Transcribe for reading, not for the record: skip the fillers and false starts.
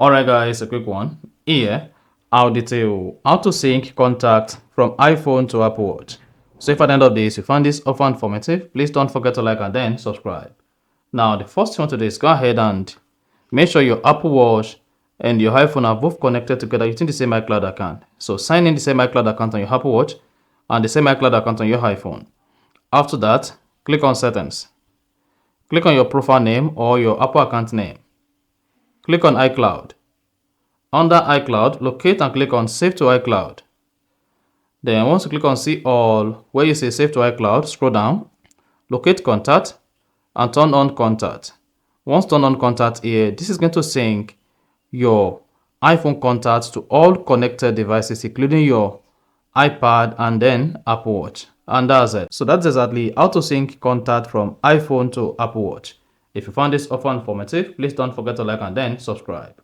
Alright guys, a quick one. Here, I'll detail how to sync contact from iPhone to Apple Watch. So if at the end of this you find this offer informative, please don't forget to like and then subscribe. Now the first thing to do is go ahead and make sure your Apple Watch and your iPhone are both connected together using the same iCloud account. So sign in the same iCloud account on your Apple Watch and the same iCloud account on your iPhone. After that, click on settings. Click on your profile name or your Apple account name. Click on iCloud. Under iCloud, locate and click on Save to iCloud. Then once you click on See All, where you say Save to iCloud, scroll down, locate Contact, and turn on Contact. Once turn on Contact here, this is going to sync your iPhone contacts to all connected devices, including your iPad and then Apple Watch. And that's it. So that's exactly how to sync contact from iPhone to Apple Watch. If you found this offer informative, please don't forget to like and then subscribe.